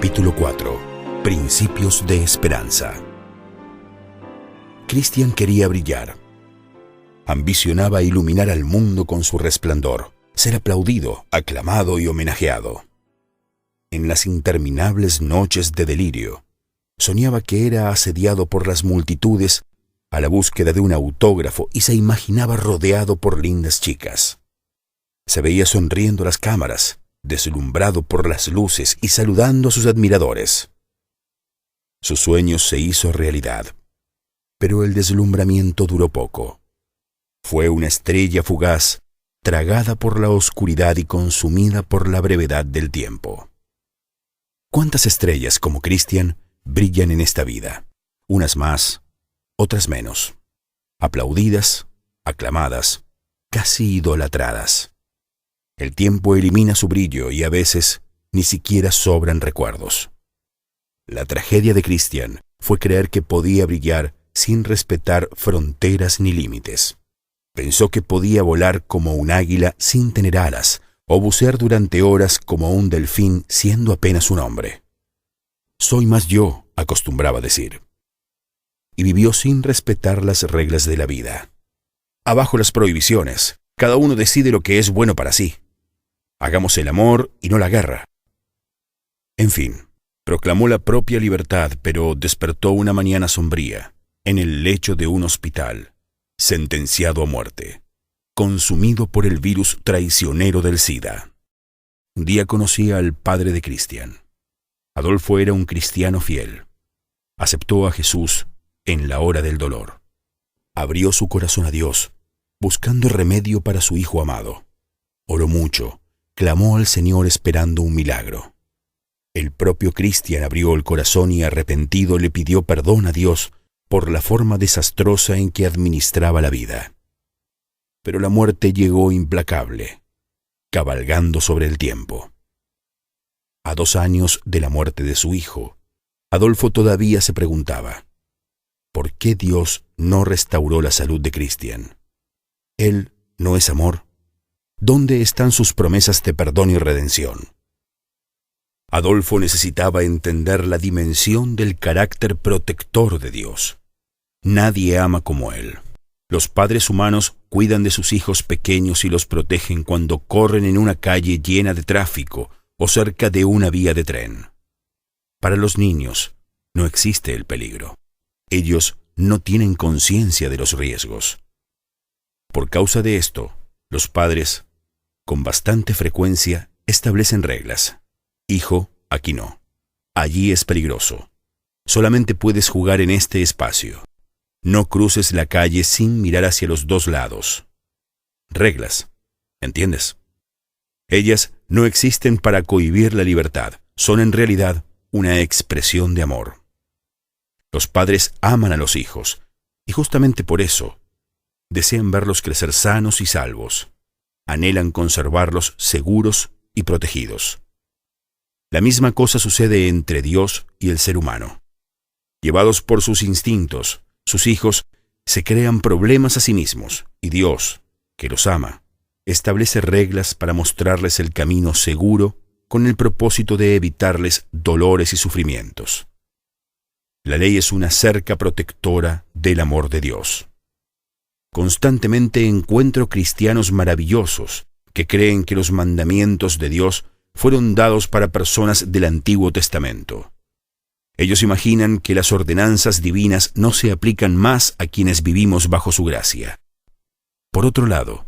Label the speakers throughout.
Speaker 1: Capítulo 4. Principios de esperanza. Cristian quería brillar. Ambicionaba iluminar al mundo con su resplandor, ser aplaudido, aclamado y homenajeado. En las interminables noches de delirio, soñaba que era asediado por las multitudes a la búsqueda de un autógrafo y se imaginaba rodeado por lindas chicas. Se veía sonriendo a las cámaras, deslumbrado por las luces y saludando a sus admiradores. Su sueño se hizo realidad, pero el deslumbramiento duró poco. Fue una estrella fugaz, tragada por la oscuridad y consumida por la brevedad del tiempo. ¿Cuántas estrellas como Cristian brillan en esta vida? Unas más, otras menos. Aplaudidas, aclamadas, casi idolatradas. El tiempo elimina su brillo y a veces ni siquiera sobran recuerdos. La tragedia de Cristian fue creer que podía brillar sin respetar fronteras ni límites. Pensó que podía volar como un águila sin tener alas o bucear durante horas como un delfín siendo apenas un hombre. «Soy más yo», acostumbraba decir. Y vivió sin respetar las reglas de la vida. Abajo las prohibiciones. Cada uno decide lo que es bueno para sí. Hagamos el amor y no la guerra. En fin, proclamó la propia libertad, pero despertó una mañana sombría, en el lecho de un hospital, sentenciado a muerte, consumido por el virus traicionero del SIDA. Un día conocí al padre de Cristian. Adolfo era un cristiano fiel. Aceptó a Jesús en la hora del dolor. Abrió su corazón a Dios, buscando remedio para su hijo amado. Oró mucho, clamó al Señor esperando un milagro. El propio Cristian abrió el corazón y arrepentido le pidió perdón a Dios por la forma desastrosa en que administraba la vida. Pero la muerte llegó implacable, cabalgando sobre el tiempo. A 2 años de la muerte de su hijo, Adolfo todavía se preguntaba, ¿por qué Dios no restauró la salud de Cristian? ¿Él no es amor? ¿Dónde están sus promesas de perdón y redención? Adolfo necesitaba entender la dimensión del carácter protector de Dios. Nadie ama como Él. Los padres humanos cuidan de sus hijos pequeños y los protegen cuando corren en una calle llena de tráfico o cerca de una vía de tren. Para los niños no existe el peligro. Ellos no tienen conciencia de los riesgos. Por causa de esto, los padres, con bastante frecuencia, establecen reglas. Hijo, aquí no. Allí es peligroso. Solamente puedes jugar en este espacio. No cruces la calle sin mirar hacia los 2 lados. Reglas, ¿entiendes? Ellas no existen para cohibir la libertad. Son en realidad una expresión de amor. Los padres aman a los hijos, y justamente por eso, desean verlos crecer sanos y salvos. Anhelan conservarlos seguros y protegidos. La misma cosa sucede entre Dios y el ser humano. Llevados por sus instintos, sus hijos se crean problemas a sí mismos, y Dios, que los ama, establece reglas para mostrarles el camino seguro con el propósito de evitarles dolores y sufrimientos. La ley es una cerca protectora del amor de Dios. Constantemente encuentro cristianos maravillosos que creen que los mandamientos de Dios fueron dados para personas del Antiguo Testamento. Ellos imaginan que las ordenanzas divinas no se aplican más a quienes vivimos bajo su gracia. Por otro lado,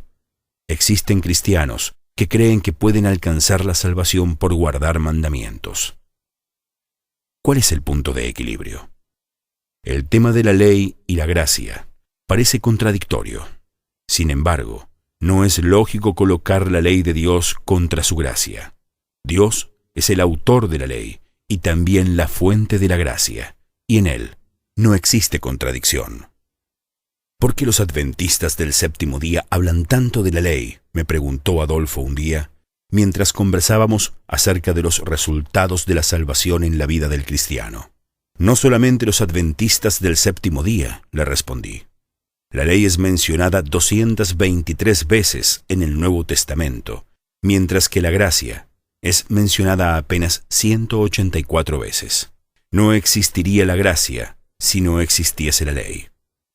Speaker 1: existen cristianos que creen que pueden alcanzar la salvación por guardar mandamientos. ¿Cuál es el punto de equilibrio? El tema de la ley y la gracia parece contradictorio. Sin embargo, no es lógico colocar la ley de Dios contra su gracia. Dios es el autor de la ley y también la fuente de la gracia, y en Él no existe contradicción. ¿Por qué los adventistas del séptimo día hablan tanto de la ley?, me preguntó Adolfo un día, mientras conversábamos acerca de los resultados de la salvación en la vida del cristiano. No solamente los adventistas del séptimo día, le respondí. La ley es mencionada 223 veces en el Nuevo Testamento, mientras que la gracia es mencionada apenas 184 veces. No existiría la gracia si no existiese la ley.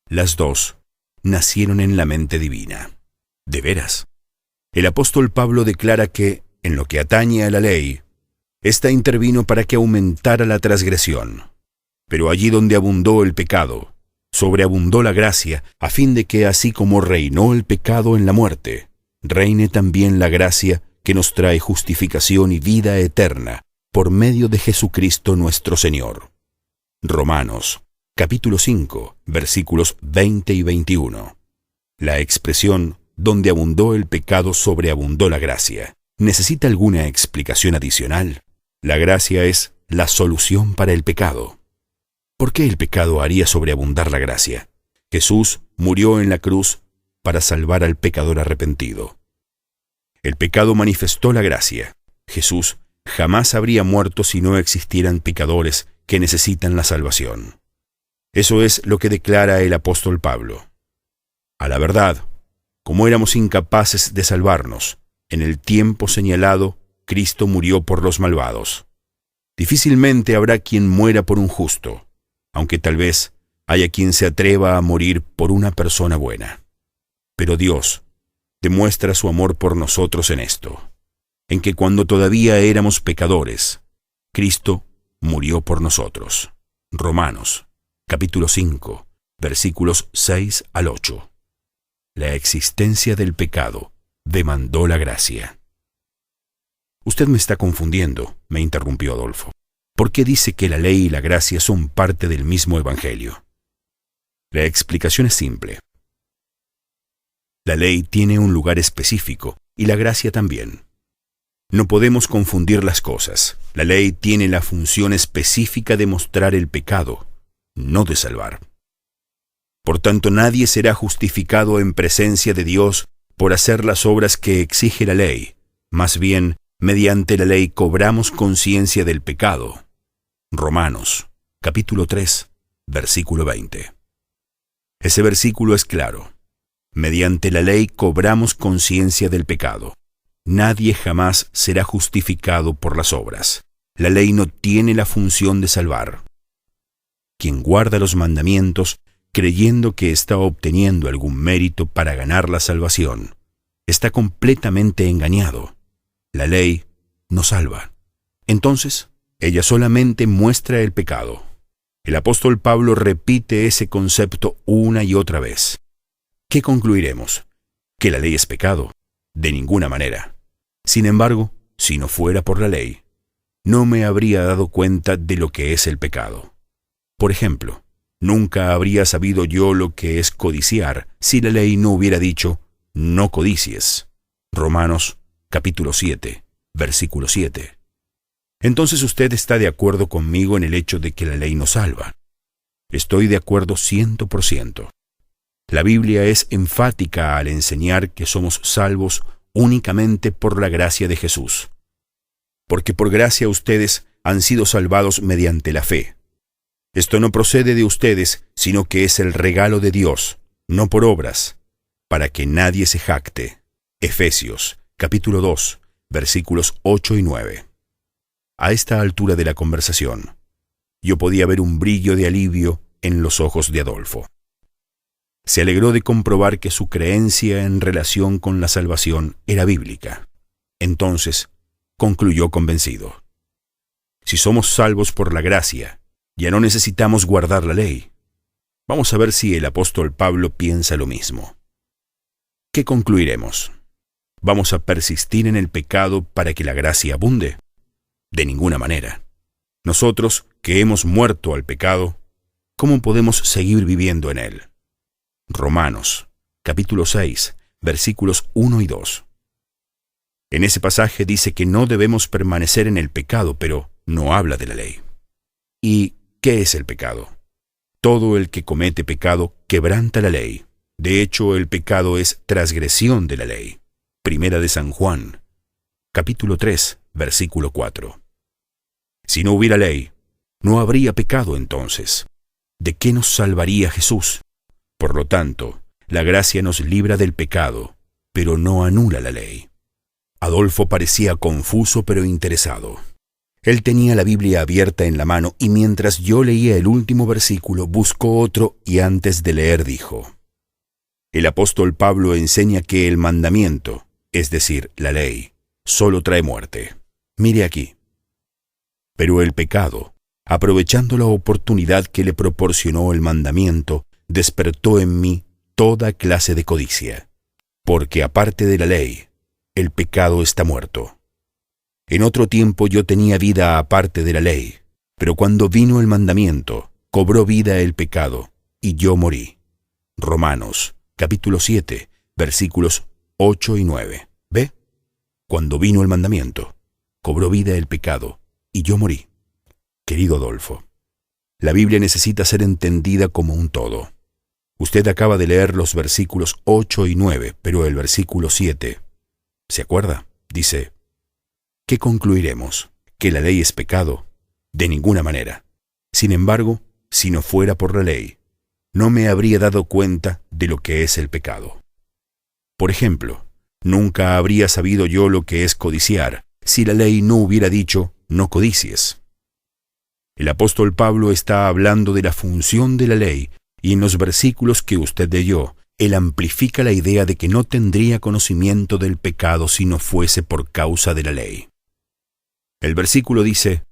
Speaker 1: Las dos nacieron en la mente divina. ¿De veras? El apóstol Pablo declara que, en lo que atañe a la ley, ésta intervino para que aumentara la transgresión. Pero allí donde abundó el pecado, sobreabundó la gracia, a fin de que así como reinó el pecado en la muerte, reine también la gracia que nos trae justificación y vida eterna por medio de Jesucristo nuestro Señor. Romanos, capítulo 5, versículos 20 y 21. La expresión donde abundó el pecado sobreabundó la gracia. ¿Necesita alguna explicación adicional? La gracia es la solución para el pecado. ¿Por qué el pecado haría sobreabundar la gracia? Jesús murió en la cruz para salvar al pecador arrepentido. El pecado manifestó la gracia. Jesús jamás habría muerto si no existieran pecadores que necesitan la salvación. Eso es lo que declara el apóstol Pablo. A la verdad, como éramos incapaces de salvarnos, en el tiempo señalado, Cristo murió por los malvados. Difícilmente habrá quien muera por un justo, aunque tal vez haya quien se atreva a morir por una persona buena. Pero Dios demuestra su amor por nosotros en esto, en que cuando todavía éramos pecadores, Cristo murió por nosotros. Romanos, capítulo 5, versículos 6 al 8. La existencia del pecado demandó la gracia. Usted me está confundiendo, me interrumpió Adolfo. ¿Por qué dice que la ley y la gracia son parte del mismo evangelio? La explicación es simple. La ley tiene un lugar específico y la gracia también. No podemos confundir las cosas. La ley tiene la función específica de mostrar el pecado, no de salvar. Por tanto, nadie será justificado en presencia de Dios por hacer las obras que exige la ley. Más bien, mediante la ley cobramos conciencia del pecado. Romanos, capítulo 3, versículo 20. Ese versículo es claro. Mediante la ley cobramos conciencia del pecado. Nadie jamás será justificado por las obras. La ley no tiene la función de salvar. Quien guarda los mandamientos creyendo que está obteniendo algún mérito para ganar la salvación, está completamente engañado. La ley no salva. Entonces, ella solamente muestra el pecado. El apóstol Pablo repite ese concepto una y otra vez. ¿Qué concluiremos? ¿Que la ley es pecado? De ninguna manera. Sin embargo, si no fuera por la ley, no me habría dado cuenta de lo que es el pecado. Por ejemplo, nunca habría sabido yo lo que es codiciar si la ley no hubiera dicho, no codicies. Romanos, capítulo 7, versículo 7. Entonces usted está de acuerdo conmigo en el hecho de que la ley nos salva. Estoy de acuerdo 100%. La Biblia es enfática al enseñar que somos salvos únicamente por la gracia de Jesús. Porque por gracia ustedes han sido salvados mediante la fe. Esto no procede de ustedes, sino que es el regalo de Dios, no por obras, para que nadie se jacte. Efesios, capítulo 2, versículos 8 y 9. A esta altura de la conversación, yo podía ver un brillo de alivio en los ojos de Adolfo. Se alegró de comprobar que su creencia en relación con la salvación era bíblica. Entonces, concluyó convencido. Si somos salvos por la gracia, ya no necesitamos guardar la ley. Vamos a ver si el apóstol Pablo piensa lo mismo. ¿Qué concluiremos? ¿Vamos a persistir en el pecado para que la gracia abunde? De ninguna manera. Nosotros, que hemos muerto al pecado, ¿cómo podemos seguir viviendo en él? Romanos, capítulo 6, versículos 1 y 2. En ese pasaje dice que no debemos permanecer en el pecado, pero no habla de la ley. ¿Y qué es el pecado? Todo el que comete pecado quebranta la ley. De hecho, el pecado es transgresión de la ley. Primera de San Juan, capítulo 3, versículo 4. Si no hubiera ley, no habría pecado entonces. ¿De qué nos salvaría Jesús? Por lo tanto, la gracia nos libra del pecado, pero no anula la ley. Adolfo parecía confuso pero interesado. Él tenía la Biblia abierta en la mano y mientras yo leía el último versículo buscó otro y antes de leer dijo: el apóstol Pablo enseña que el mandamiento, es decir, la ley, solo trae muerte. Mire aquí. Pero el pecado, aprovechando la oportunidad que le proporcionó el mandamiento, despertó en mí toda clase de codicia. Porque aparte de la ley, el pecado está muerto. En otro tiempo yo tenía vida aparte de la ley, pero cuando vino el mandamiento, cobró vida el pecado, y yo morí. Romanos, capítulo 7, versículos 8 y 9. ¿Ve? Cuando vino el mandamiento, cobró vida el pecado, y yo morí. Querido Adolfo, la Biblia necesita ser entendida como un todo. Usted acaba de leer los versículos 8 y 9, pero el versículo 7, ¿se acuerda? Dice: ¿qué concluiremos? ¿Que la ley es pecado? De ninguna manera. Sin embargo, si no fuera por la ley, no me habría dado cuenta de lo que es el pecado. Por ejemplo, nunca habría sabido yo lo que es codiciar si la ley no hubiera dicho no codicies. El apóstol Pablo está hablando de la función de la ley y en los versículos que usted leyó, él amplifica la idea de que no tendría conocimiento del pecado si no fuese por causa de la ley. El versículo dice: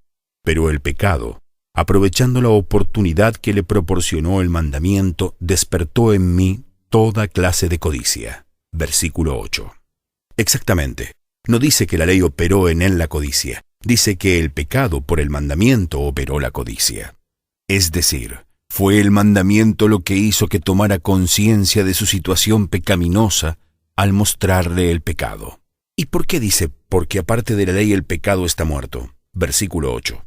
Speaker 1: pero el pecado, aprovechando la oportunidad que le proporcionó el mandamiento, despertó en mí toda clase de codicia. Versículo 8. Exactamente. No dice que la ley operó en él la codicia. Dice que el pecado por el mandamiento operó la codicia. Es decir, fue el mandamiento lo que hizo que tomara conciencia de su situación pecaminosa al mostrarle el pecado. ¿Y por qué dice, porque aparte de la ley el pecado está muerto? Versículo 8.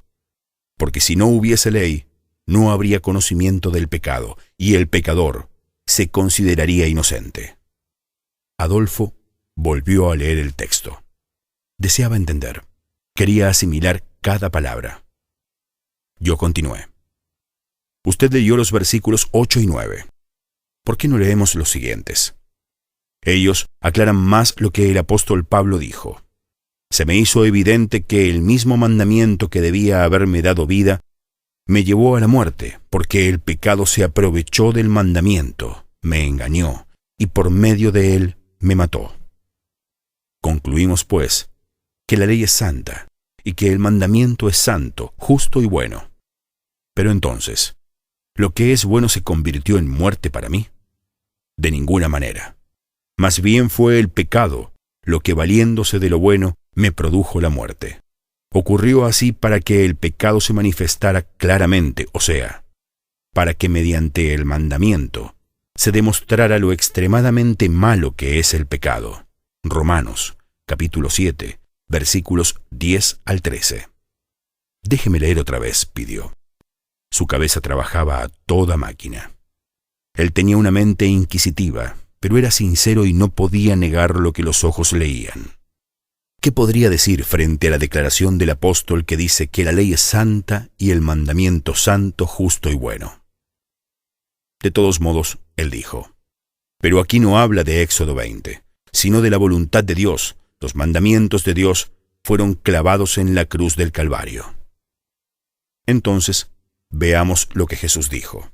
Speaker 1: Porque si no hubiese ley, no habría conocimiento del pecado, y el pecador se consideraría inocente. Adolfo volvió a leer el texto. Deseaba entender. Quería asimilar cada palabra. Yo continué. Usted leyó los versículos 8 y 9. ¿Por qué no leemos los siguientes? Ellos aclaran más lo que el apóstol Pablo dijo. Se me hizo evidente que el mismo mandamiento que debía haberme dado vida me llevó a la muerte, porque el pecado se aprovechó del mandamiento, me engañó, y por medio de él me mató. Concluimos, pues, que la ley es santa, y que el mandamiento es santo, justo y bueno. Pero entonces, ¿lo que es bueno se convirtió en muerte para mí? De ninguna manera. Más bien fue el pecado lo que, valiéndose de lo bueno, me produjo la muerte. Ocurrió así para que el pecado se manifestara claramente, o sea, para que mediante el mandamiento se demostrara lo extremadamente malo que es el pecado. Romanos, capítulo 7, versículos 10 al 13. Déjeme leer otra vez, pidió. Su cabeza trabajaba a toda máquina. Él tenía una mente inquisitiva, pero era sincero y no podía negar lo que los ojos leían. ¿Qué podría decir frente a la declaración del apóstol que dice que la ley es santa y el mandamiento santo, justo y bueno? De todos modos, él dijo: pero aquí no habla de Éxodo 20, sino de la voluntad de Dios. Los mandamientos de Dios fueron clavados en la cruz del Calvario. Entonces, veamos lo que Jesús dijo.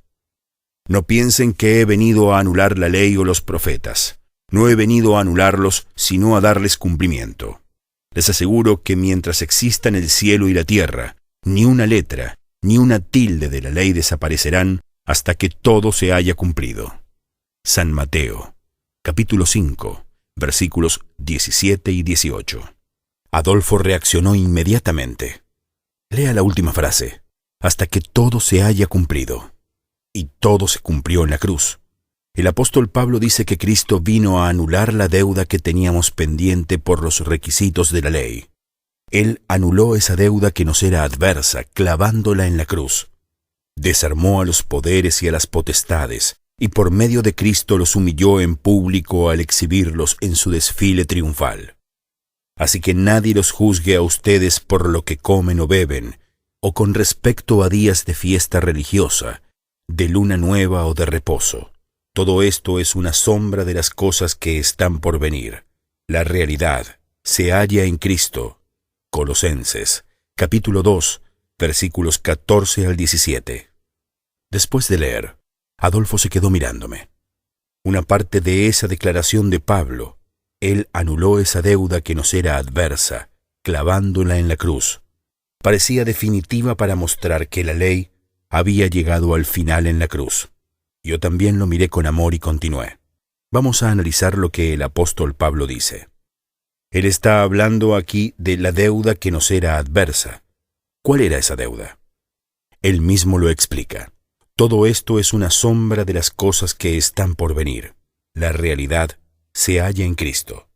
Speaker 1: No piensen que he venido a anular la ley o los profetas. No he venido a anularlos, sino a darles cumplimiento. Les aseguro que mientras existan el cielo y la tierra, ni una letra, ni una tilde de la ley desaparecerán hasta que todo se haya cumplido. San Mateo, capítulo 5, versículos 17 y 18. Adolfo reaccionó inmediatamente. Lea la última frase. Hasta que todo se haya cumplido. Y todo se cumplió en la cruz. El apóstol Pablo dice que Cristo vino a anular la deuda que teníamos pendiente por los requisitos de la ley. Él anuló esa deuda que nos era adversa, clavándola en la cruz. Desarmó a los poderes y a las potestades, y por medio de Cristo los humilló en público al exhibirlos en su desfile triunfal. Así que nadie los juzgue a ustedes por lo que comen o beben, o con respecto a días de fiesta religiosa, de luna nueva o de reposo. Todo esto es una sombra de las cosas que están por venir. La realidad se halla en Cristo. Colosenses, capítulo 2, versículos 14 al 17. Después de leer, Adolfo se quedó mirándome. Una parte de esa declaración de Pablo, él anuló esa deuda que nos era adversa, clavándola en la cruz. Parecía definitiva para mostrar que la ley había llegado al final en la cruz. Yo también lo miré con amor y continué. Vamos a analizar lo que el apóstol Pablo dice. Él está hablando aquí de la deuda que nos era adversa. ¿Cuál era esa deuda? Él mismo lo explica. Todo esto es una sombra de las cosas que están por venir. La realidad se halla en Cristo.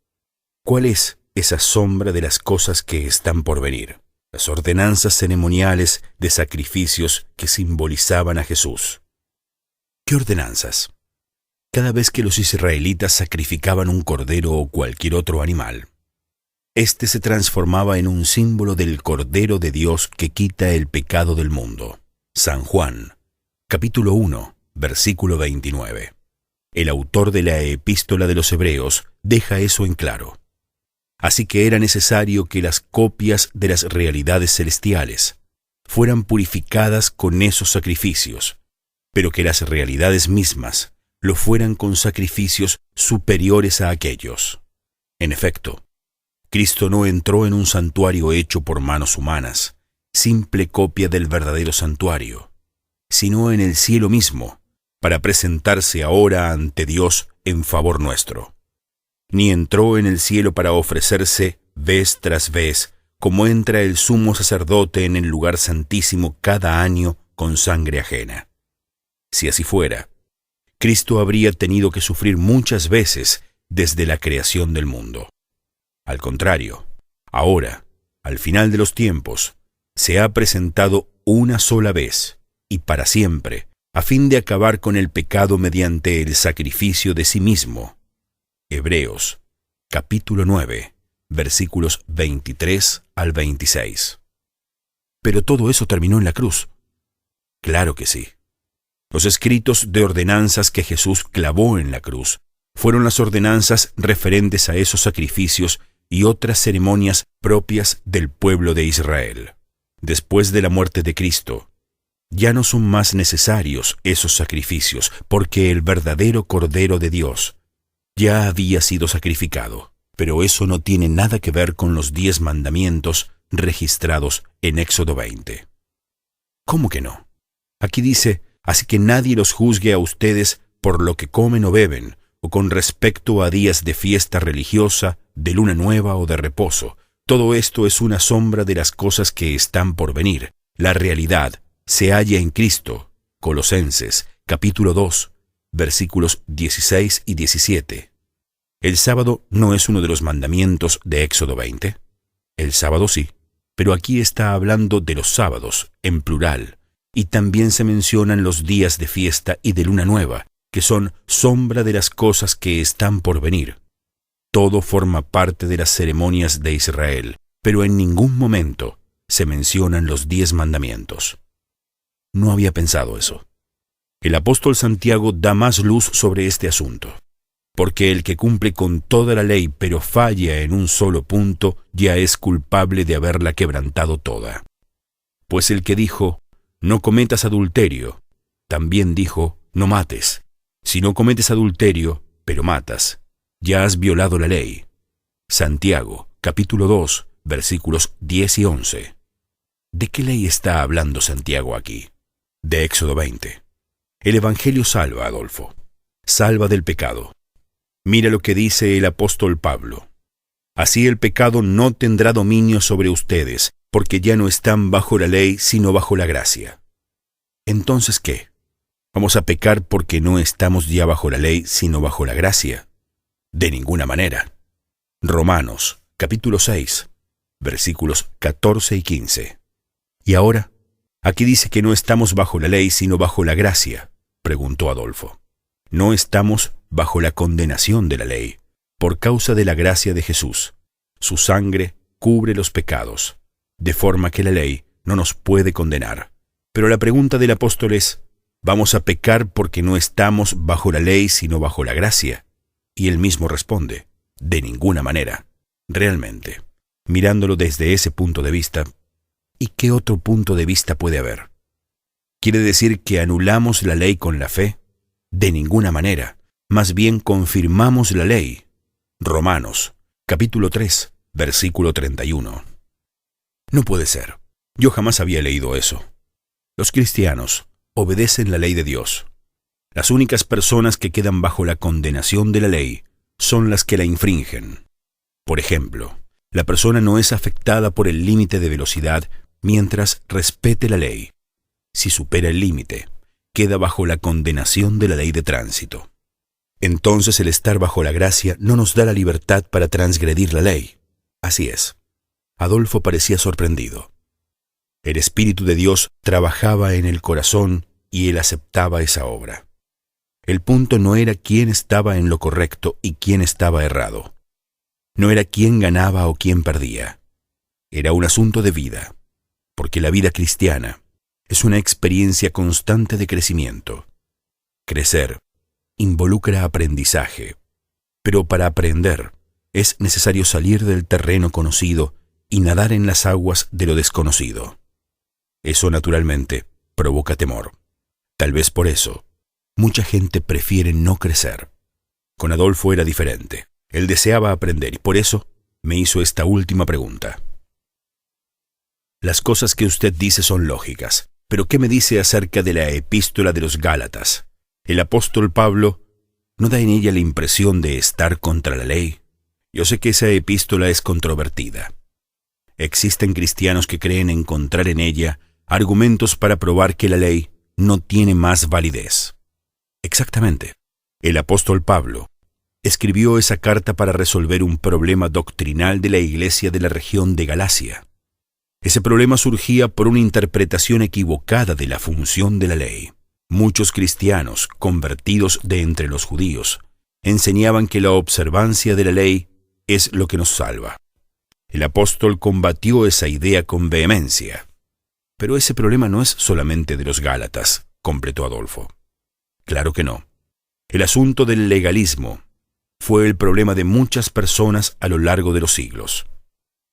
Speaker 1: ¿Cuál es esa sombra de las cosas que están por venir? Las ordenanzas ceremoniales de sacrificios que simbolizaban a Jesús. ¿Qué ordenanzas? Cada vez que los israelitas sacrificaban un cordero o cualquier otro animal, este se transformaba en un símbolo del Cordero de Dios que quita el pecado del mundo. San Juan, capítulo 1, versículo 29. El autor de la Epístola de los Hebreos deja eso en claro. Así que era necesario que las copias de las realidades celestiales fueran purificadas con esos sacrificios, pero que las realidades mismas lo fueran con sacrificios superiores a aquellos. En efecto, Cristo no entró en un santuario hecho por manos humanas, simple copia del verdadero santuario, sino en el cielo mismo, para presentarse ahora ante Dios en favor nuestro. Ni entró en el cielo para ofrecerse vez tras vez, como entra el sumo sacerdote en el lugar santísimo cada año con sangre ajena. Si así fuera, Cristo habría tenido que sufrir muchas veces desde la creación del mundo. Al contrario, ahora, al final de los tiempos, se ha presentado una sola vez y para siempre, a fin de acabar con el pecado mediante el sacrificio de sí mismo. Hebreos, capítulo 9, versículos 23 al 26. Pero todo eso terminó en la cruz. Claro que sí. Los escritos de ordenanzas que Jesús clavó en la cruz fueron las ordenanzas referentes a esos sacrificios y otras ceremonias propias del pueblo de Israel. Después de la muerte de Cristo, ya no son más necesarios esos sacrificios, porque el verdadero Cordero de Dios ya había sido sacrificado. Pero eso no tiene nada que ver con los 10 mandamientos registrados en Éxodo 20. ¿Cómo que no? Aquí dice: así que nadie los juzgue a ustedes por lo que comen o beben, o con respecto a días de fiesta religiosa, de luna nueva o de reposo. Todo esto es una sombra de las cosas que están por venir. La realidad se halla en Cristo. Colosenses, capítulo 2, versículos 16 y 17. ¿El sábado no es uno de los mandamientos de Éxodo 20? El sábado sí, pero aquí está hablando de los sábados, en plural, y también se mencionan los días de fiesta y de luna nueva, que son sombra de las cosas que están por venir. Todo forma parte de las ceremonias de Israel, pero en ningún momento se mencionan los 10 mandamientos. No había pensado eso. El apóstol Santiago da más luz sobre este asunto, porque el que cumple con toda la ley pero falla en un solo punto ya es culpable de haberla quebrantado toda. Pues el que dijo, no cometas adulterio, también dijo, no mates. Si no cometes adulterio, pero matas, ya has violado la ley. Santiago, capítulo 2, versículos 10 y 11. ¿De qué ley está hablando Santiago aquí? De Éxodo 20. El Evangelio salva, Adolfo. Salva del pecado. Mira lo que dice el apóstol Pablo. Así el pecado no tendrá dominio sobre ustedes, porque ya no están bajo la ley, sino bajo la gracia. Entonces, ¿qué? ¿Vamos a pecar porque no estamos ya bajo la ley, sino bajo la gracia? De ninguna manera. Romanos, capítulo 6, versículos 14 y 15. ¿Y ahora? Aquí dice que no estamos bajo la ley, sino bajo la gracia, preguntó Adolfo. No estamos bajo la condenación de la ley, por causa de la gracia de Jesús. Su sangre cubre los pecados, de forma que la ley no nos puede condenar. Pero la pregunta del apóstol es, ¿vamos a pecar porque no estamos bajo la ley, sino bajo la gracia? Y él mismo responde, de ninguna manera. Realmente, mirándolo desde ese punto de vista, ¿y qué otro punto de vista puede haber? ¿Quiere decir que anulamos la ley con la fe? De ninguna manera. Más bien confirmamos la ley. Romanos, capítulo 3, versículo 31. No puede ser. Yo jamás había leído eso. Los cristianos obedecen la ley de Dios. Las únicas personas que quedan bajo la condenación de la ley son las que la infringen. Por ejemplo, la persona no es afectada por el límite de velocidad mientras respete la ley. Si supera el límite, queda bajo la condenación de la ley de tránsito. Entonces el estar bajo la gracia no nos da la libertad para transgredir la ley. Así es. Adolfo parecía sorprendido. El Espíritu de Dios trabajaba en el corazón y él aceptaba esa obra. El punto no era quién estaba en lo correcto y quién estaba errado. No era quién ganaba o quién perdía. Era un asunto de vida, porque la vida cristiana es una experiencia constante de crecimiento. Crecer involucra aprendizaje, pero para aprender es necesario salir del terreno conocido y nadar en las aguas de lo desconocido. Eso naturalmente provoca temor. Tal vez por eso, mucha gente prefiere no crecer. Con Adolfo era diferente. Él deseaba aprender y por eso me hizo esta última pregunta. Las cosas que usted dice son lógicas, pero ¿qué me dice acerca de la epístola de los Gálatas? El apóstol Pablo ¿no da en ella la impresión de estar contra la ley? Yo sé que esa epístola es controvertida. Existen cristianos que creen encontrar en ella argumentos para probar que la ley no tiene más validez. Exactamente. El apóstol Pablo escribió esa carta para resolver un problema doctrinal de la iglesia de la región de Galacia. Ese problema surgía por una interpretación equivocada de la función de la ley. Muchos cristianos, convertidos de entre los judíos, enseñaban que la observancia de la ley es lo que nos salva. El apóstol combatió esa idea con vehemencia. Pero ese problema no es solamente de los Gálatas, completó Adolfo. Claro que no. El asunto del legalismo fue el problema de muchas personas a lo largo de los siglos,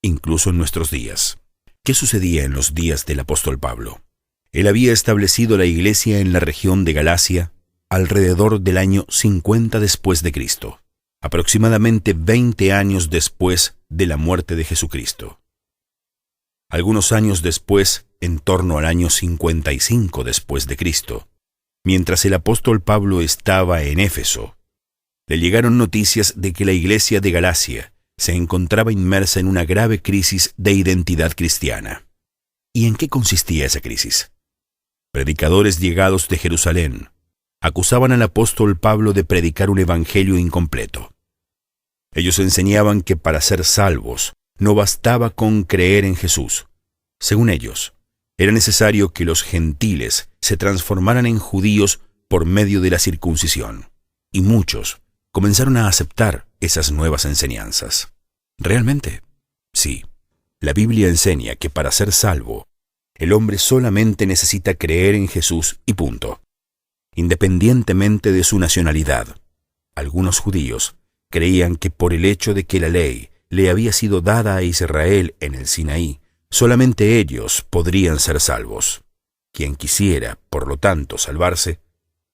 Speaker 1: incluso en nuestros días. ¿Qué sucedía en los días del apóstol Pablo? Él había establecido la iglesia en la región de Galacia alrededor del año 50 después de Cristo, aproximadamente 20 años después de la muerte de Jesucristo. Algunos años después, en torno al año 55 después de Cristo, mientras el apóstol Pablo estaba en Éfeso, le llegaron noticias de que la iglesia de Galacia se encontraba inmersa en una grave crisis de identidad cristiana. ¿Y en qué consistía esa crisis? Predicadores llegados de Jerusalén acusaban al apóstol Pablo de predicar un evangelio incompleto. Ellos enseñaban que para ser salvos no bastaba con creer en Jesús. Según ellos, era necesario que los gentiles se transformaran en judíos por medio de la circuncisión, y muchos comenzaron a aceptar esas nuevas enseñanzas. ¿Realmente? Sí. La Biblia enseña que para ser salvo, el hombre solamente necesita creer en Jesús y punto. Independientemente de su nacionalidad, algunos judíos creían que por el hecho de que la ley le había sido dada a Israel en el Sinaí, solamente ellos podrían ser salvos. Quien quisiera, por lo tanto, salvarse,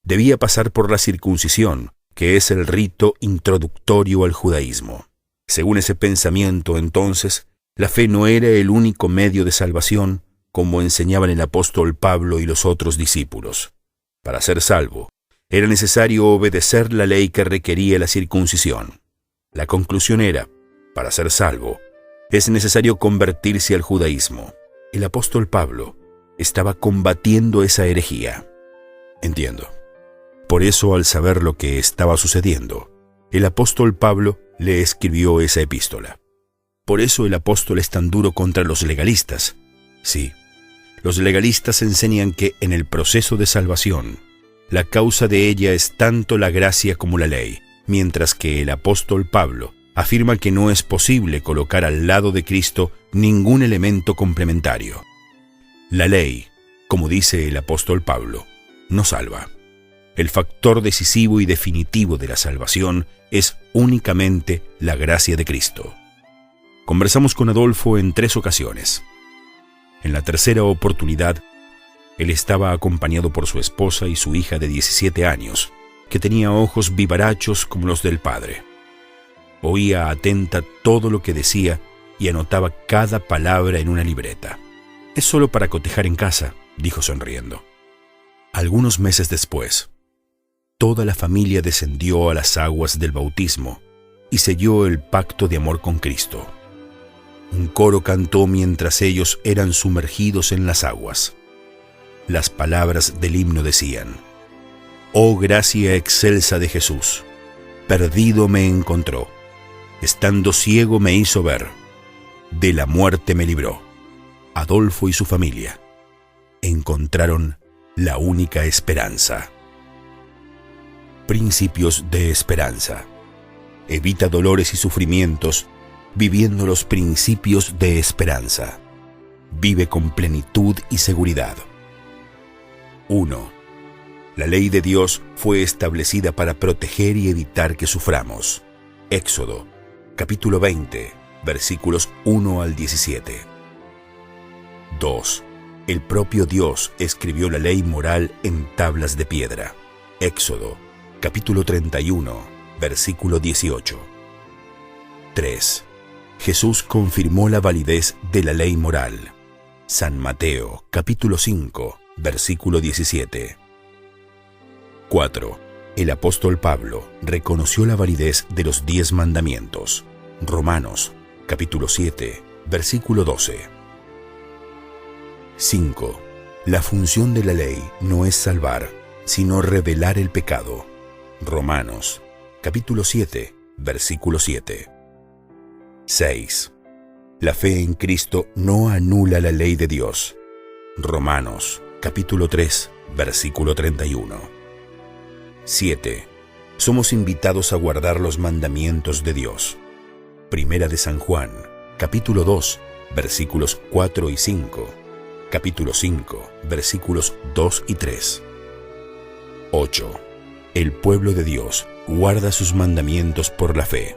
Speaker 1: debía pasar por la circuncisión, que es el rito introductorio al judaísmo. Según ese pensamiento, entonces, la fe no era el único medio de salvación, como enseñaban el apóstol Pablo y los otros discípulos. Para ser salvo, era necesario obedecer la ley que requería la circuncisión. La conclusión era, para ser salvo, es necesario convertirse al judaísmo. El apóstol Pablo estaba combatiendo esa herejía. Entiendo. Por eso, al saber lo que estaba sucediendo, el apóstol Pablo le escribió esa epístola. Por eso el apóstol es tan duro contra los legalistas. Sí, los legalistas enseñan que en el proceso de salvación, la causa de ella es tanto la gracia como la ley, mientras que el apóstol Pablo afirma que no es posible colocar al lado de Cristo ningún elemento complementario. La ley, como dice el apóstol Pablo, no salva. El factor decisivo y definitivo de la salvación es únicamente la gracia de Cristo. Conversamos con Adolfo en 3 ocasiones. En la tercera oportunidad, él estaba acompañado por su esposa y su hija de 17 años, que tenía ojos vivarachos como los del padre. Oía atenta todo lo que decía y anotaba cada palabra en una libreta. «Es solo para cotejar en casa», dijo sonriendo. Algunos meses después, toda la familia descendió a las aguas del bautismo y selló el pacto de amor con Cristo. Un coro cantó mientras ellos eran sumergidos en las aguas. Las palabras del himno decían: «Oh gracia excelsa de Jesús, perdido me encontró, estando ciego me hizo ver, de la muerte me libró». Adolfo y su familia encontraron la única esperanza. Principios de esperanza. Evita dolores y sufrimientos viviendo los principios de esperanza. Vive con plenitud y seguridad. 1. La ley de Dios fue establecida para proteger y evitar que suframos. Éxodo, capítulo 20, versículos 1 al 17. 2. El propio Dios escribió la ley moral en tablas de piedra. Éxodo, capítulo 31, versículo 18. 3. Jesús confirmó la validez de la ley moral. San Mateo, capítulo 5, versículo 17. 4. El apóstol Pablo reconoció la validez de los 10 mandamientos. Romanos, capítulo 7, versículo 12. 5. La función de la ley no es salvar, sino revelar el pecado. Romanos, capítulo 7, versículo 7. 6. La fe en Cristo no anula la ley de Dios. Romanos, capítulo 3, versículo 31. 7. Somos invitados a guardar los mandamientos de Dios. Primera de San Juan, capítulo 2, versículos 4 y 5. Capítulo 5, versículos 2 y 3. 8. El pueblo de Dios guarda sus mandamientos por la fe.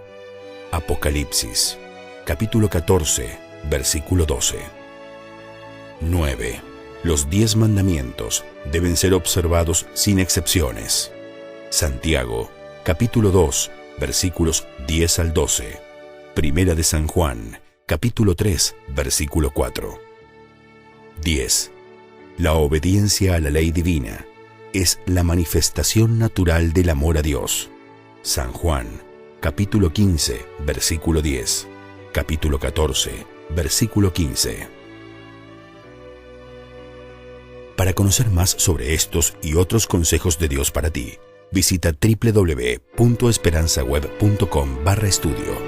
Speaker 1: Apocalipsis, capítulo 14, versículo 12. 9. Los 10 mandamientos deben ser observados sin excepciones. Santiago, capítulo 2, versículos 10 al 12. Primera de San Juan, capítulo 3, versículo 4. 10. La obediencia a la ley divina es la manifestación natural del amor a Dios. San Juan, capítulo 15, versículo 10. Capítulo 14, versículo 15. Para conocer más sobre estos y otros consejos de Dios para ti, visita www.esperanzaweb.com/estudio.